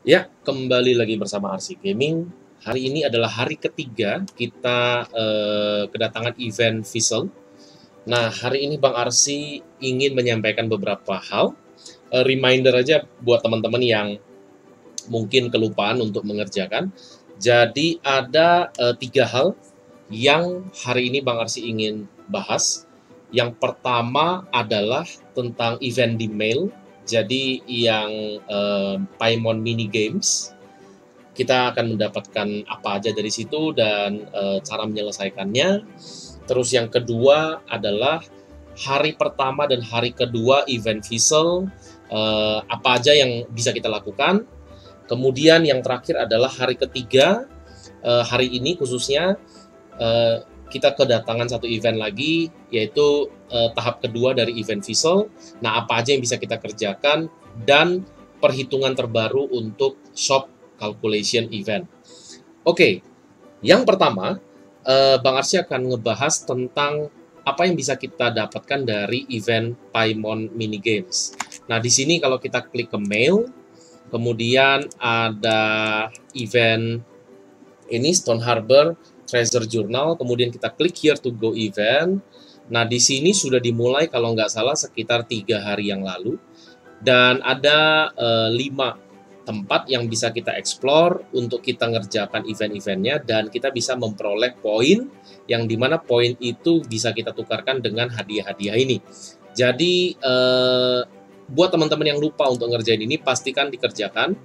Ya, kembali lagi bersama RC Gaming. Hari ini adalah hari ketiga kita kedatangan event Vissel. Nah, hari ini Bang RC ingin menyampaikan beberapa hal. Reminder aja buat teman-teman yang mungkin kelupaan untuk mengerjakan. Jadi ada tiga hal yang hari ini Bang RC ingin bahas. Yang pertama adalah tentang event di mail. Jadi yang Paimon Mini Games kita akan mendapatkan apa aja dari situ dan cara menyelesaikannya. Terus yang kedua adalah hari pertama dan hari kedua event Vissel, apa aja yang bisa kita lakukan. Kemudian yang terakhir adalah hari ketiga, hari ini khususnya kita kedatangan satu event lagi, yaitu tahap kedua dari event Vissel. Nah, apa aja yang bisa kita kerjakan dan perhitungan terbaru untuk shop calculation event. Oke, yang pertama, Bang Arsy akan ngebahas tentang apa yang bisa kita dapatkan dari event Paimon Mini Games. Nah, di sini kalau kita klik ke mail, kemudian ada event ini Stone Harbor Treasure Journal, kemudian kita klik here to go event. Nah, di sini sudah dimulai kalau nggak salah sekitar 3 hari yang lalu. Dan ada 5 tempat yang bisa kita explore untuk kita ngerjakan event-eventnya dan kita bisa memperoleh poin yang dimana poin itu bisa kita tukarkan dengan hadiah-hadiah ini. Jadi buat teman-teman yang lupa untuk ngerjain ini pastikan dikerjakan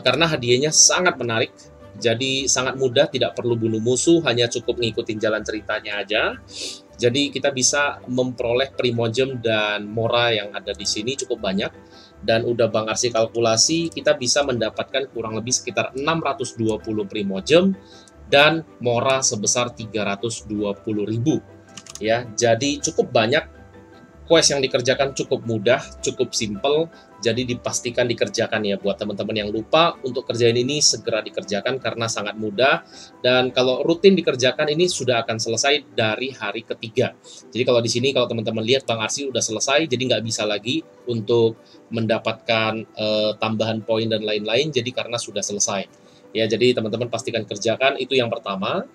karena hadiahnya sangat menarik. Jadi sangat mudah, tidak perlu bunuh musuh, hanya cukup ngikutin jalan ceritanya aja. Jadi kita bisa memperoleh Primogem dan Mora yang ada di sini cukup banyak. Dan udah Bang Arsy kalkulasi, kita bisa mendapatkan kurang lebih sekitar 620 Primogem dan Mora sebesar 320.000. Ya, jadi cukup banyak. Quest yang dikerjakan cukup mudah, cukup simple, jadi dipastikan dikerjakan ya buat teman-teman yang lupa untuk kerjain ini segera dikerjakan karena sangat mudah dan kalau rutin dikerjakan ini sudah akan selesai dari hari ketiga. Jadi kalau di sini kalau teman-teman lihat Bang Arsy udah selesai, jadi nggak bisa lagi untuk mendapatkan tambahan poin dan lain-lain, jadi karena sudah selesai. Ya, jadi teman-teman pastikan kerjakan itu yang pertama.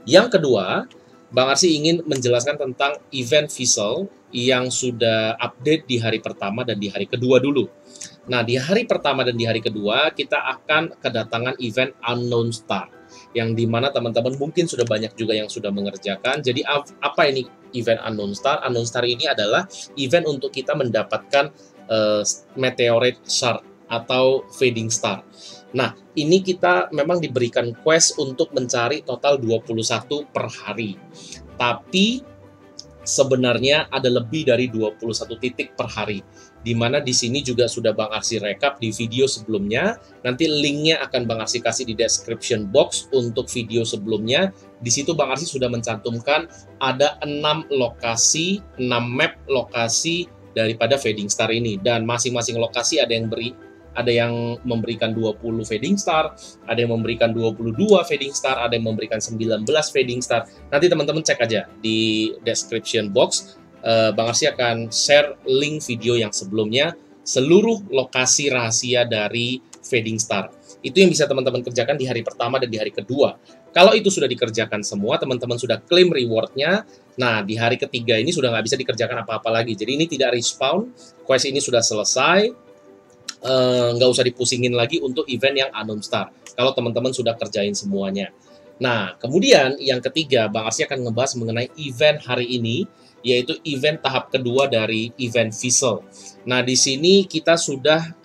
Yang kedua, Bang Arsy ingin menjelaskan tentang event Vissel yang sudah update di hari pertama dan di hari kedua dulu. Nah, di hari pertama dan di hari kedua, kita akan kedatangan event Unknown Star, yang dimana teman-teman mungkin sudah banyak juga yang sudah mengerjakan. Jadi, apa ini event Unknown Star? Unknown Star ini adalah event untuk kita mendapatkan meteorite shard atau fading star. Nah, ini kita memang diberikan quest untuk mencari total 21 per hari. Tapi sebenarnya ada lebih dari 21 titik per hari. Di mana di sini juga sudah Bang Arsy rekap di video sebelumnya. Nanti linknya akan Bang Arsy kasih di description box untuk video sebelumnya. Di situ Bang Arsy sudah mencantumkan ada 6 lokasi, 6 map lokasi daripada fading star ini. Dan masing-masing lokasi ada yang memberikan 20 fading star, ada yang memberikan 22 fading star, ada yang memberikan 19 fading star. Nanti teman-teman cek aja di description box. Bang Arsy akan share link video yang sebelumnya, seluruh lokasi rahasia dari fading star. Itu yang bisa teman-teman kerjakan di hari pertama dan di hari kedua. Kalau itu sudah dikerjakan semua, teman-teman sudah claim rewardnya. Nah, di hari ketiga ini sudah nggak bisa dikerjakan apa-apa lagi. Jadi ini tidak respawn, quest ini sudah selesai. Nggak usah dipusingin lagi untuk event yang Unknown Star kalau teman-teman sudah kerjain semuanya. Nah, kemudian yang ketiga, Bang Arsy akan ngebahas mengenai event hari ini, yaitu event tahap kedua dari event Vissel. Nah, di sini kita sudah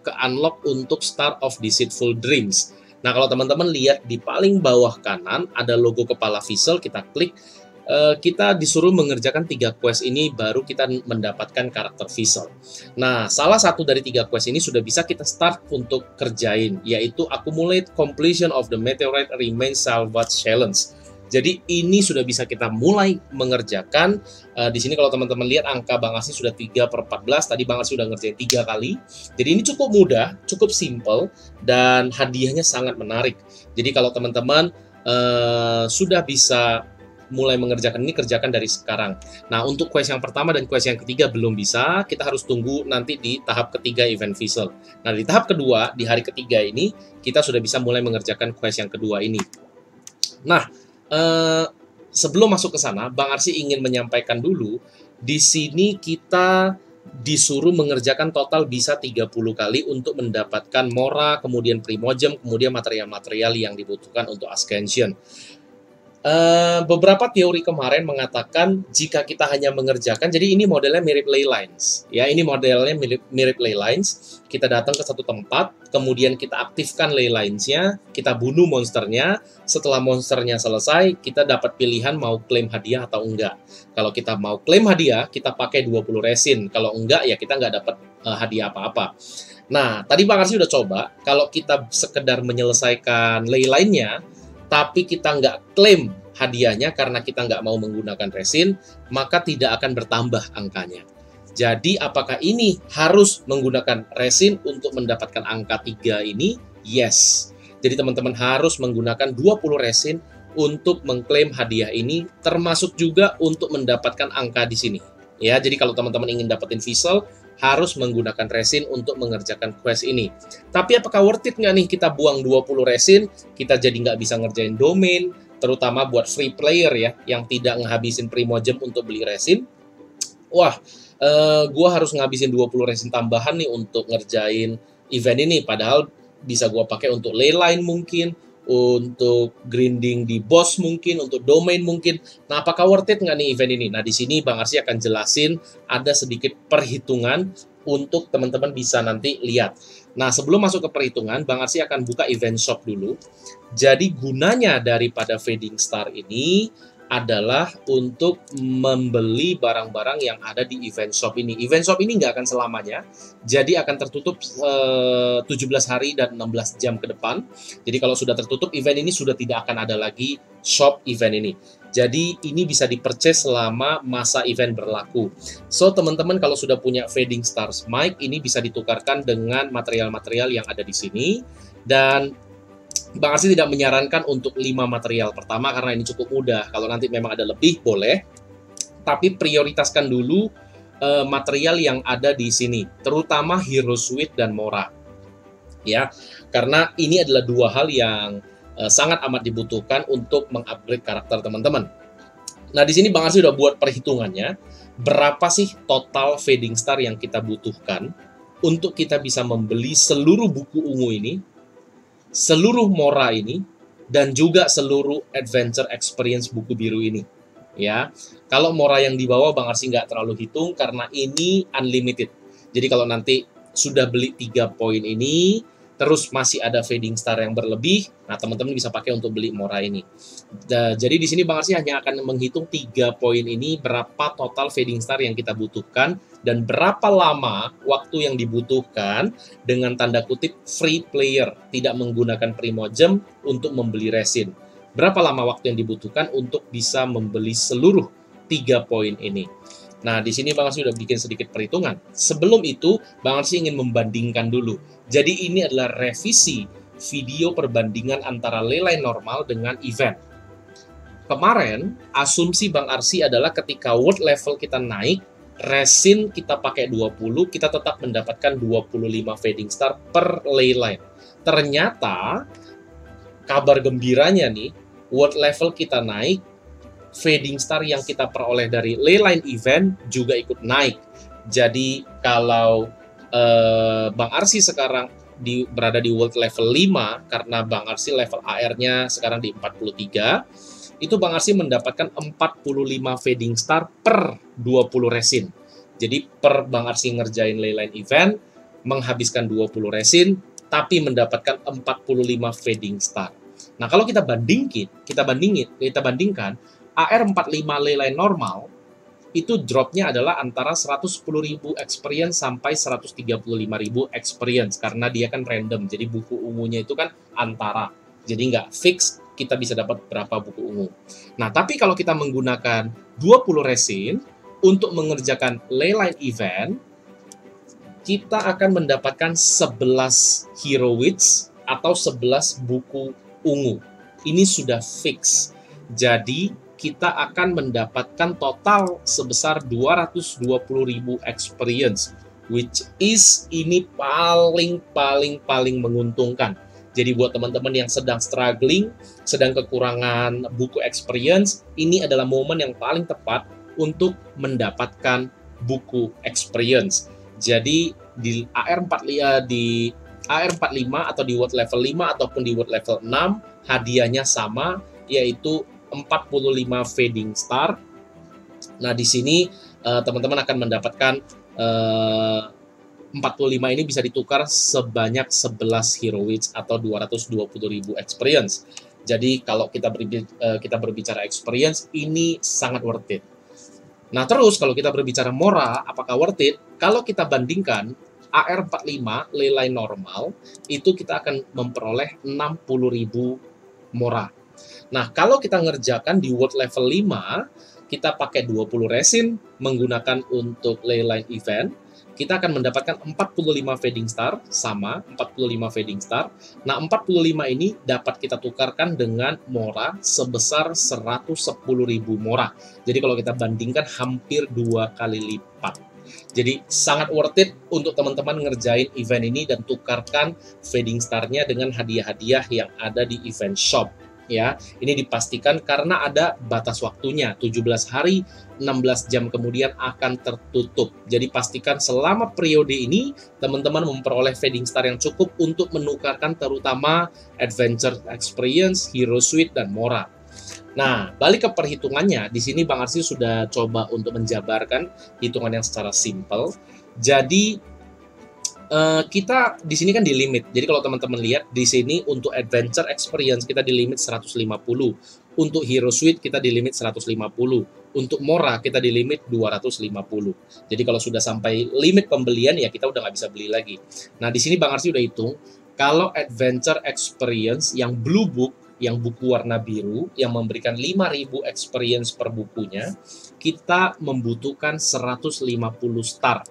ke-unlock untuk Star of Deceitful Dreams. Nah, kalau teman-teman lihat di paling bawah kanan ada logo kepala Vissel, kita klik. Kita disuruh mengerjakan 3 quest ini baru kita mendapatkan karakter Vissel. Nah, salah satu dari 3 quest ini sudah bisa kita start untuk kerjain, yaitu Accumulate Completion of the Meteorite Remains Salvage Challenge. Jadi ini sudah bisa kita mulai mengerjakan. Di sini kalau teman-teman lihat angka Bang Arsy sudah 3/14, tadi Bang Arsy sudah ngerjain 3 kali. Jadi ini cukup mudah, cukup simple, dan hadiahnya sangat menarik. Jadi kalau teman-teman sudah bisa mulai mengerjakan ini, kerjakan dari sekarang. Nah, untuk quest yang pertama dan quest yang ketiga belum bisa, kita harus tunggu nanti di tahap ketiga event visual. Nah, di tahap kedua, di hari ketiga ini, kita sudah bisa mulai mengerjakan quest yang kedua ini. Nah, sebelum masuk ke sana, Bang Arsy ingin menyampaikan dulu, di sini kita disuruh mengerjakan total bisa 30 kali untuk mendapatkan Mora, kemudian Primogem, kemudian material-material yang dibutuhkan untuk Ascension. Beberapa teori kemarin mengatakan jika kita hanya mengerjakan, jadi ini modelnya mirip ley lines, ya, ini modelnya mirip ley lines. Kita datang ke satu tempat, kemudian kita aktifkan ley lines-nya, kita bunuh monsternya. Setelah monsternya selesai, kita dapat pilihan mau klaim hadiah atau enggak. Kalau kita mau klaim hadiah, kita pakai 20 resin. Kalau enggak, ya kita nggak dapat hadiah apa-apa. Nah, tadi Bang Arsy udah coba, kalau kita sekedar menyelesaikan ley line-nya, tapi kita nggak klaim hadiahnya karena kita nggak mau menggunakan resin, maka tidak akan bertambah angkanya. Jadi, apakah ini harus menggunakan resin untuk mendapatkan angka 3 ini? Yes. Jadi, teman-teman harus menggunakan 20 resin untuk mengklaim hadiah ini, termasuk juga untuk mendapatkan angka di sini. Ya, jadi kalau teman-teman ingin dapetin visual, harus menggunakan resin untuk mengerjakan quest ini. Tapi apakah worth it nggak nih kita buang 20 resin, kita jadi nggak bisa ngerjain domain, terutama buat free player ya, yang tidak ngehabisin Primogem untuk beli resin. Wah, gua harus ngabisin 20 resin tambahan nih untuk ngerjain event ini, padahal bisa gua pakai untuk ley line mungkin, untuk grinding di boss mungkin, untuk domain mungkin. Nah, apakah worth it nggak nih event ini? Nah, di sini Bang Arsy akan jelasin, ada sedikit perhitungan untuk teman-teman bisa nanti lihat. Nah, sebelum masuk ke perhitungan, Bang Arsy akan buka event shop dulu. Jadi, gunanya daripada Fading Star ini adalah untuk membeli barang-barang yang ada di event shop ini. Event shop ini nggak akan selamanya, jadi akan tertutup 17 hari dan 16 jam ke depan. Jadi kalau sudah tertutup, event ini sudah tidak akan ada lagi shop event ini. Jadi ini bisa di-purchase selama masa event berlaku. So, teman-teman kalau sudah punya Fading Stars Mic, ini bisa ditukarkan dengan material-material yang ada di sini. Dan Bang Arsy tidak menyarankan untuk 5 material pertama karena ini cukup mudah. Kalau nanti memang ada lebih, boleh. Tapi prioritaskan dulu material yang ada di sini, terutama Hero Suite dan Mora. Ya, karena ini adalah dua hal yang sangat amat dibutuhkan untuk mengupgrade karakter teman-teman. Nah, di sini Bang Arsy udah buat perhitungannya, berapa sih total Fading Star yang kita butuhkan untuk kita bisa membeli seluruh buku ungu ini, seluruh Mora ini, dan juga seluruh Adventure Experience buku biru ini. Ya, kalau Mora yang di bawah Bang Arsy nggak terlalu hitung karena ini unlimited. Jadi kalau nanti sudah beli 3 poin ini, terus masih ada Fading Star yang berlebih, nah teman-teman bisa pakai untuk beli Mora ini. Jadi di sini Bang Arsy hanya akan menghitung 3 poin ini, berapa total Fading Star yang kita butuhkan, dan berapa lama waktu yang dibutuhkan dengan tanda kutip free player, tidak menggunakan Primogem untuk membeli resin. Berapa lama waktu yang dibutuhkan untuk bisa membeli seluruh 3 poin ini. Nah, di sini Bang Arsy udah bikin sedikit perhitungan. Sebelum itu, Bang Arsy ingin membandingkan dulu. Jadi ini adalah revisi video perbandingan antara ley line normal dengan event. Kemarin, asumsi Bang Arsy adalah ketika world level kita naik, resin kita pakai 20, kita tetap mendapatkan 25 Fading Star per ley line. Ternyata, kabar gembiranya nih, world level kita naik, Fading Star yang kita peroleh dari ley line event juga ikut naik. Jadi kalau Bang Arsy sekarang berada di world level 5, karena Bang Arsy level AR-nya sekarang di 43, itu Bang Arsy mendapatkan 45 Fading Star per 20 resin. Jadi per Bang Arsy ngerjain ley line event, menghabiskan 20 resin, tapi mendapatkan 45 Fading Star. Nah, kalau kita bandingkan AR45 ley line normal, itu dropnya adalah antara 110.000 experience sampai 135.000 experience, karena dia kan random, jadi buku ungunya itu kan antara, jadi nggak fix kita bisa dapat berapa buku ungu. Nah, tapi kalau kita menggunakan 20 resin untuk mengerjakan ley line event, kita akan mendapatkan 11 Hero Wits atau 11 buku ungu. Ini sudah fix. Jadi kita akan mendapatkan total sebesar 220.000 experience, which is ini paling menguntungkan. Jadi buat teman-teman yang sedang struggling, sedang kekurangan buku experience, ini adalah momen yang paling tepat untuk mendapatkan buku experience. Jadi di AR45 atau di World Level 5 ataupun di World Level 6, hadiahnya sama, yaitu 45 Fading Star. Nah, di sini teman-teman akan mendapatkan 45 ini bisa ditukar sebanyak 11 Heroics atau 220.000 experience. Jadi kalau kita berbicara experience, ini sangat worth it. Nah, terus kalau kita berbicara Mora, apakah worth it? Kalau kita bandingkan AR45 Leyline normal, itu kita akan memperoleh 60.000 Mora. Nah, kalau kita ngerjakan di World Level 5, kita pakai 20 resin menggunakan untuk Leyline event, kita akan mendapatkan 45 Fading Star, sama 45 Fading Star. Nah, 45 ini dapat kita tukarkan dengan Mora sebesar 110.000 Mora. Jadi kalau kita bandingkan hampir 2 kali lipat. Jadi sangat worth it untuk teman-teman ngerjain event ini dan tukarkan Fading Star-nya dengan hadiah-hadiah yang ada di event shop. Ya, ini dipastikan karena ada batas waktunya, 17 hari, 16 jam kemudian akan tertutup. Jadi pastikan selama periode ini teman-teman memperoleh Fading Star yang cukup untuk menukarkan terutama Adventure Experience, Hero Suite, dan Mora. Nah, balik ke perhitungannya, di sini Bang Arsy sudah coba untuk menjabarkan hitungan yang secara simple. Jadi kita di sini kan di limit. Jadi kalau teman-teman lihat di sini untuk Adventure Experience kita di limit 150. Untuk Hero Suite kita di limit 150. Untuk Mora kita di limit 250. Jadi kalau sudah sampai limit pembelian ya kita udah nggak bisa beli lagi. Nah, di sini Bang Arsy udah hitung kalau Adventure Experience yang Blue Book, yang buku warna biru yang memberikan 5.000 experience per bukunya, kita membutuhkan 150 star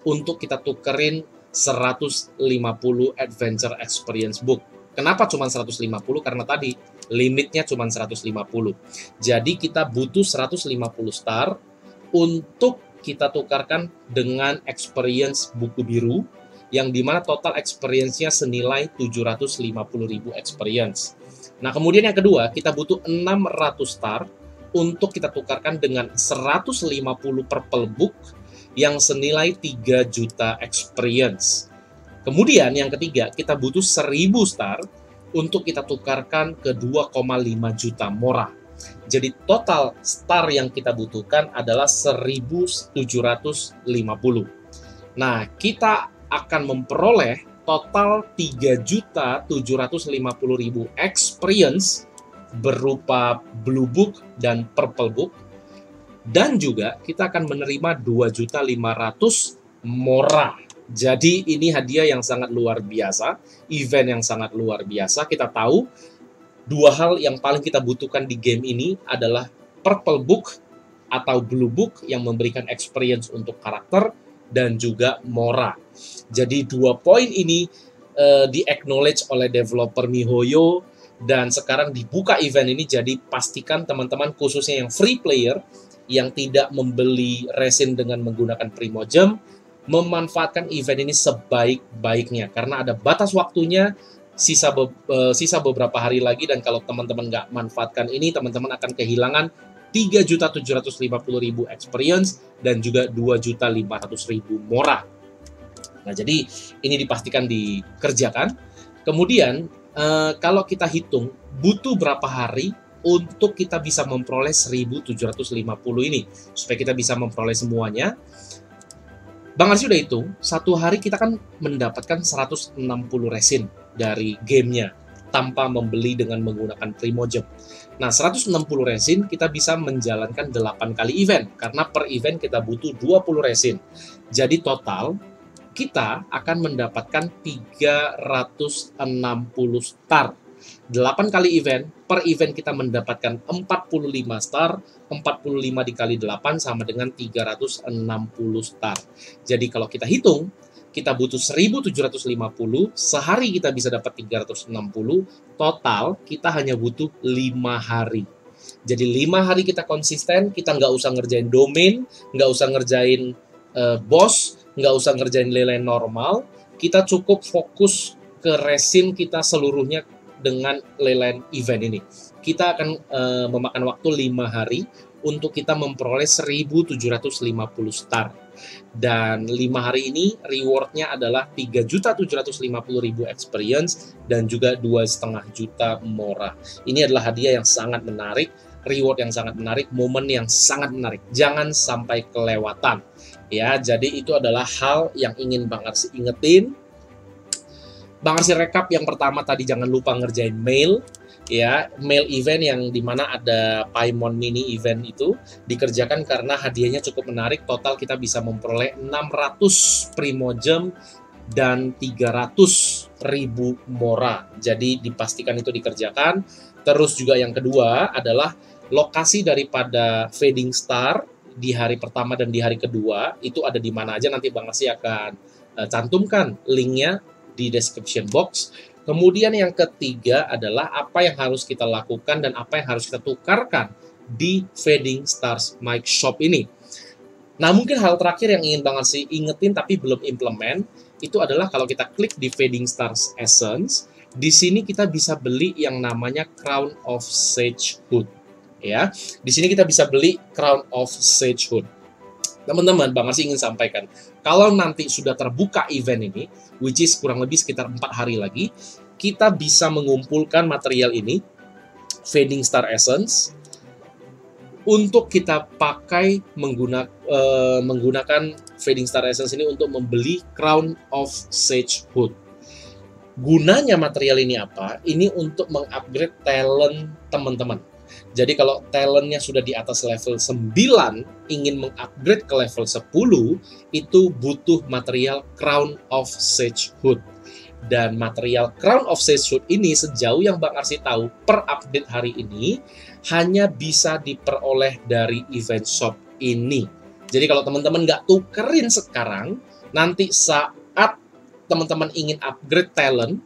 untuk kita tukerin 150 Adventure Experience Book. Kenapa cuma 150? Karena tadi limitnya cuma 150. Jadi kita butuh 150 star untuk kita tukarkan dengan experience buku biru, yang dimana total experience-nya senilai 750.000 experience. Nah, kemudian yang kedua, kita butuh 600 star untuk kita tukarkan dengan 150 purple book yang senilai 3 juta experience. Kemudian yang ketiga, kita butuh 1000 star untuk kita tukarkan ke 2,5 juta Mora. Jadi total star yang kita butuhkan adalah 1750. Nah, kita akan memperoleh total 3.750.000 experience berupa Blue Book dan Purple Book. Dan juga kita akan menerima 2.500.000 Mora. Jadi ini hadiah yang sangat luar biasa, event yang sangat luar biasa. Kita tahu dua hal yang paling kita butuhkan di game ini adalah Purple Book atau Blue Book yang memberikan experience untuk karakter dan juga Mora. Jadi dua poin ini di-acknowledge oleh developer MiHoYo dan sekarang dibuka event ini. Jadi pastikan teman-teman khususnya yang free player yang tidak membeli resin dengan menggunakan Primogem memanfaatkan event ini sebaik-baiknya karena ada batas waktunya, sisa beberapa hari lagi, dan kalau teman-teman nggak manfaatkan ini, teman-teman akan kehilangan 3.750.000 experience dan juga 2.500.000 Mora. Nah, jadi ini dipastikan dikerjakan. Kemudian kalau kita hitung butuh berapa hari untuk kita bisa memperoleh 1.750 ini, supaya kita bisa memperoleh semuanya. Bang Arsy udah hitung, satu hari kita kan mendapatkan 160 resin dari gamenya tanpa membeli dengan menggunakan Primogem. Nah, 160 resin kita bisa menjalankan 8 kali event, karena per event kita butuh 20 resin. Jadi total kita akan mendapatkan 360 star. 8 kali event, per event kita mendapatkan 45 star, 45 dikali 8 sama dengan 360 star. Jadi kalau kita hitung, kita butuh 1.750, sehari kita bisa dapat 360, total kita hanya butuh 5 hari. Jadi 5 hari kita konsisten, kita nggak usah ngerjain domain, nggak usah ngerjain boss, nggak usah ngerjain leyline normal, kita cukup fokus ke resin kita seluruhnya dengan leyline event ini. Kita akan memakan waktu 5 hari untuk kita memperoleh 1.750 star. Dan 5 hari ini rewardnya adalah 3.750.000 experience dan juga 2,5 juta mora. Ini adalah hadiah yang sangat menarik, reward yang sangat menarik, momen yang sangat menarik. Jangan sampai kelewatan. Ya, jadi itu adalah hal yang ingin Bang Arsy ingetin. Bang Arsy rekap yang pertama tadi, jangan lupa ngerjain mail. Ya, mail event yang dimana ada Paimon mini event itu dikerjakan karena hadiahnya cukup menarik. Total kita bisa memperoleh 600 Primogem dan 300.000 mora. Jadi dipastikan itu dikerjakan. Terus juga yang kedua adalah lokasi daripada Fading Star di hari pertama dan di hari kedua itu ada di mana aja, nanti Bang Arsy akan cantumkan linknya di description box. Kemudian yang ketiga adalah apa yang harus kita lakukan dan apa yang harus kita tukarkan di Fading Stars Mic Shop ini. Nah, mungkin hal terakhir yang ingin Bang Arsy ingetin tapi belum implement, itu adalah kalau kita klik di Fading Stars Essence, di sini kita bisa beli yang namanya Crown of Sagehood. Ya, di sini kita bisa beli Crown of Sagehood. Teman-teman, Bang Arsy ingin sampaikan, kalau nanti sudah terbuka event ini, which is kurang lebih sekitar 4 hari lagi, kita bisa mengumpulkan material ini, Fading Star Essence, untuk kita pakai menggunakan Fading Star Essence ini untuk membeli Crown of Sagehood. Gunanya material ini apa? Ini untuk mengupgrade talent teman-teman. Jadi kalau talentnya sudah di atas level 9, ingin mengupgrade ke level 10, itu butuh material Crown of Sagehood. Dan material Crown of Sagehood ini sejauh yang Bang Arsy tahu per update hari ini hanya bisa diperoleh dari event shop ini. Jadi kalau teman-teman nggak tukerin sekarang, nanti saat teman-teman ingin upgrade talent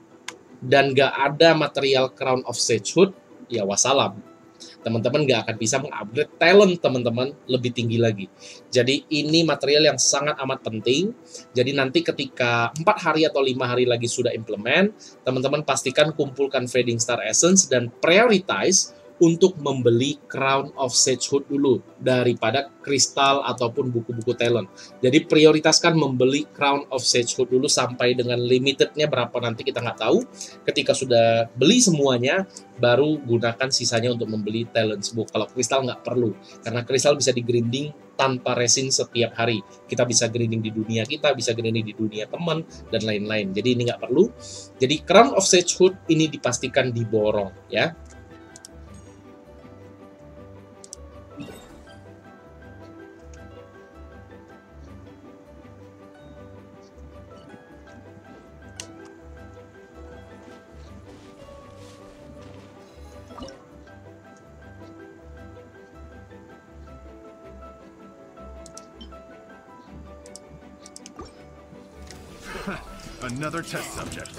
dan nggak ada material Crown of Sagehood, ya wassalam. Teman-teman nggak akan bisa mengupgrade talent teman-teman lebih tinggi lagi. Jadi ini material yang sangat amat penting. Jadi nanti ketika 4 hari atau 5 hari lagi sudah implement, teman-teman pastikan kumpulkan Fading Star Essence dan prioritize untuk membeli Crown of Sagehood dulu daripada kristal ataupun buku-buku talent. Jadi prioritaskan membeli Crown of Sagehood dulu sampai dengan limitednya berapa nanti kita nggak tahu. Ketika sudah beli semuanya, baru gunakan sisanya untuk membeli talent book. Kalau kristal nggak perlu, karena kristal bisa di-grinding tanpa resin setiap hari. Kita bisa grinding di dunia kita, bisa grinding di dunia teman, dan lain-lain. Jadi ini nggak perlu. Jadi Crown of Sagehood ini dipastikan diborong, ya. Another test subject.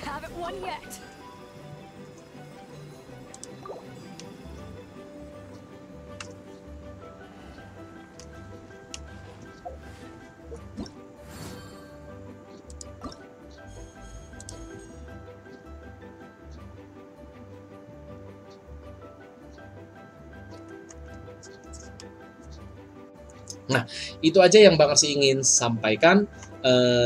Haven't won yet. Nah, itu aja yang Bang Arsy ingin sampaikan.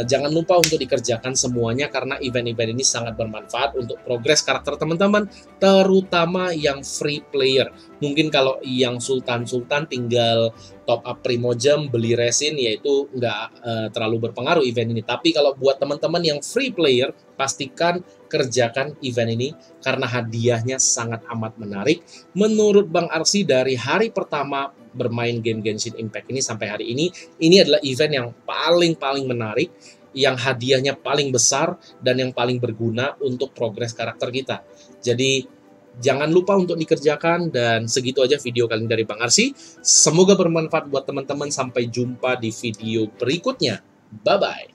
Jangan lupa untuk dikerjakan semuanya karena event-event ini sangat bermanfaat untuk progres karakter teman-teman, terutama yang free player. Mungkin kalau yang sultan-sultan tinggal top up Primogem, beli resin, yaitu nggak terlalu berpengaruh event ini. Tapi kalau buat teman-teman yang free player, pastikan kerjakan event ini karena hadiahnya sangat amat menarik. Menurut Bang Arsy, dari hari pertama bermain game Genshin Impact ini sampai hari ini adalah event yang paling menarik, yang hadiahnya paling besar dan yang paling berguna untuk progres karakter kita. Jadi jangan lupa untuk dikerjakan. Dan segitu aja video kali ini dari Bang Arsy. Semoga bermanfaat buat teman-teman. Sampai jumpa di video berikutnya. Bye-bye.